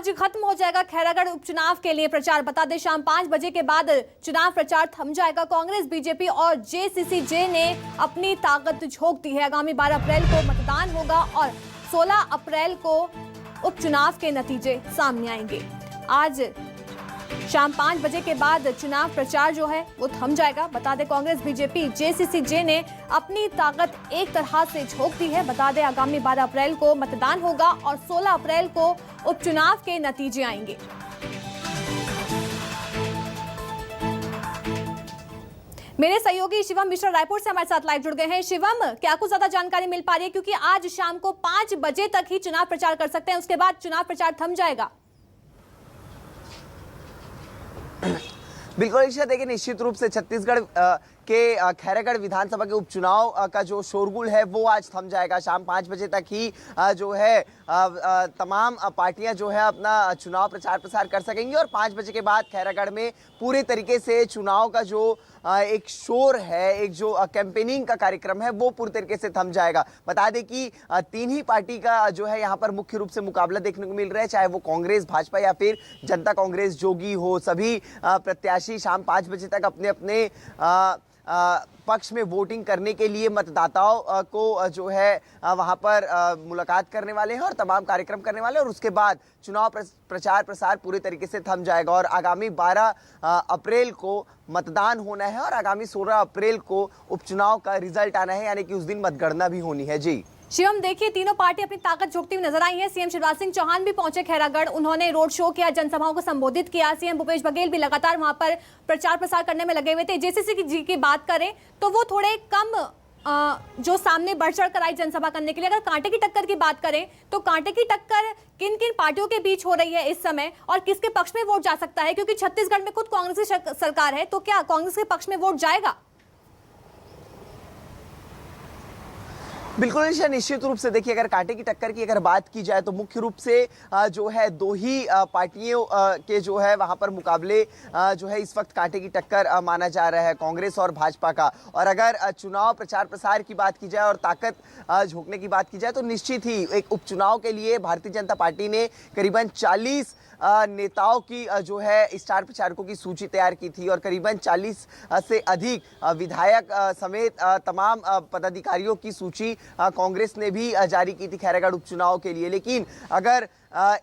आज खत्म हो जाएगा खैरागढ़ उपचुनाव के लिए प्रचार। बता दें शाम 5 बजे के बाद चुनाव प्रचार थम जाएगा। कांग्रेस, बीजेपी और जेसीसी-जे ने अपनी ताकत झोंक दी है। आगामी 12 अप्रैल को मतदान होगा और 16 अप्रैल को उपचुनाव के नतीजे सामने आएंगे। आज शाम 5 बजे के बाद चुनाव प्रचार जो है वो थम जाएगा। बता दें कांग्रेस, बीजेपी, जेसीसी-जे ने अपनी ताकत एक तरह से झोंक दी है। बता दें आगामी 12 अप्रैल को मतदान होगा और 16 अप्रैल को उपचुनाव के नतीजे आएंगे। मेरे सहयोगी शिवम मिश्रा रायपुर से हमारे साथ लाइव जुड़ गए हैं। शिवम, क्या कुछ ज्यादा जानकारी मिल पा रही है, क्योंकि आज शाम को 5 बजे तक ही चुनाव प्रचार कर सकते हैं, उसके बाद चुनाव प्रचार थम जाएगा। बिल्कुल ईशा, देखिए निश्चित रूप से छत्तीसगढ़ के खैरागढ़ विधानसभा के उपचुनाव का जो शोरगुल है वो आज थम जाएगा। शाम 5 बजे तक ही जो है तमाम पार्टियां जो है अपना चुनाव प्रचार प्रसार कर सकेंगी और 5 बजे के बाद खैरागढ़ में पूरे तरीके से चुनाव का जो एक शोर है, एक जो कैंपेनिंग का कार्यक्रम है वो पूरी तरीके से थम जाएगा। बता दें कि 3 ही पार्टी का जो है यहाँ पर मुख्य रूप से मुकाबला देखने को मिल रहा है, चाहे वो कांग्रेस, भाजपा या फिर जनता कांग्रेस जोगी हो। सभी प्रत्याशी शाम 5 बजे तक अपने अपने पक्ष में वोटिंग करने के लिए मतदाताओं को जो है वहां पर मुलाकात करने वाले हैं और तमाम कार्यक्रम करने वाले हैं और उसके बाद चुनाव प्रचार प्रसार पूरे तरीके से थम जाएगा और आगामी 12 अप्रैल को मतदान होना है और आगामी 16 अप्रैल को उपचुनाव का रिजल्ट आना है, यानी कि उस दिन मतगणना भी होनी है। जी शिवम, देखिए तीनों पार्टी अपनी ताकत झोंकती हुई नजर आई है। सीएम शिवराज सिंह चौहान भी पहुंचे खैरागढ़, उन्होंने रोड शो किया, जनसभाओं को संबोधित किया। सीएम भूपेश बघेल भी लगातार वहां पर प्रचार प्रसार करने में लगे हुए थे। जेसीसी-जी की बात करें तो वो थोड़े कम जो सामने बढ़ चढ़ कर आई जनसभा करने के लिए। अगर कांटे की टक्कर की बात करें तो कांटे की टक्कर किन किन पार्टियों के बीच हो रही है इस समय और किसके पक्ष में वोट जा सकता है, क्योंकि छत्तीसगढ़ में खुद कांग्रेस की सरकार है, तो क्या कांग्रेस के पक्ष में वोट जाएगा? बिल्कुल निश्चित रूप से देखिए, अगर कांटे की टक्कर की अगर बात की जाए तो मुख्य रूप से जो है 2 ही पार्टियों के जो है वहां पर मुकाबले जो है इस वक्त कांटे की टक्कर माना जा रहा है, कांग्रेस और भाजपा का। और अगर चुनाव प्रचार प्रसार की बात की जाए और ताकत झोंकने की बात की जाए तो निश्चित ही एक उपचुनाव के लिए भारतीय जनता पार्टी ने करीबन 40 नेताओं की जो है स्टार प्रचारकों की सूची तैयार की थी और करीबन 40 से अधिक विधायक समेत तमाम पदाधिकारियों की सूची कांग्रेस ने भी जारी की थी खैरागढ़ उपचुनाव के लिए। लेकिन अगर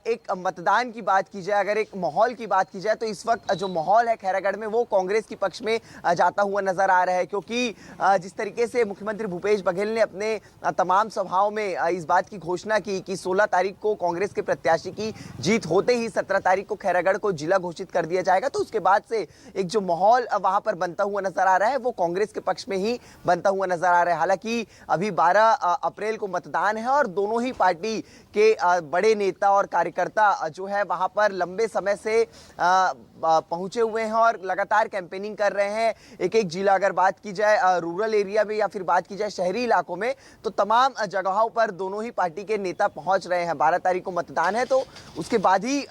एक मतदान की बात की जाए, अगर एक माहौल की बात की जाए तो इस वक्त जो माहौल है खैरागढ़ में वो कांग्रेस के पक्ष में जाता हुआ नजर आ रहा है, क्योंकि जिस तरीके से मुख्यमंत्री भूपेश बघेल ने अपने तमाम सभाओं में इस बात की घोषणा की कि 16 तारीख को कांग्रेस के प्रत्याशी की जीत होते ही 17 तारीख को खैरागढ़ को जिला घोषित कर दिया जाएगा, तो उसके बाद से एक जो माहौल वहां पर बनता हुआ नजर आ रहा है वो कांग्रेस के पक्ष में ही बनता हुआ नजर आ रहा है। हालांकि अभी 12 अप्रैल को मतदान है और दोनों ही पार्टी के बड़े नेता और कार्यकर्ता जो है वहां पर लंबे समय से पहुंचे हुए हैं और लगातार कैंपेनिंग कर रहे हैं। एक एक जिला अगर बात की जाए रूरल एरिया में या फिर बात की जाए शहरी इलाकों में, तो तमाम जगहों पर दोनों ही पार्टी के नेता पहुंच रहे हैं। 12 तारीख को मतदान है तो उसके बाद ही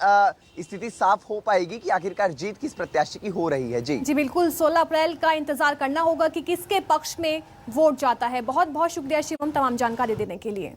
स्थिति साफ हो पाएगी कि आखिरकार जीत किस प्रत्याशी की हो रही है। जी बिल्कुल, 16 अप्रैल का इंतजार करना होगा कि किसके पक्ष में वोट जाता है। बहुत बहुत शुक्रिया शिवम तमाम जानकारी देने के लिए।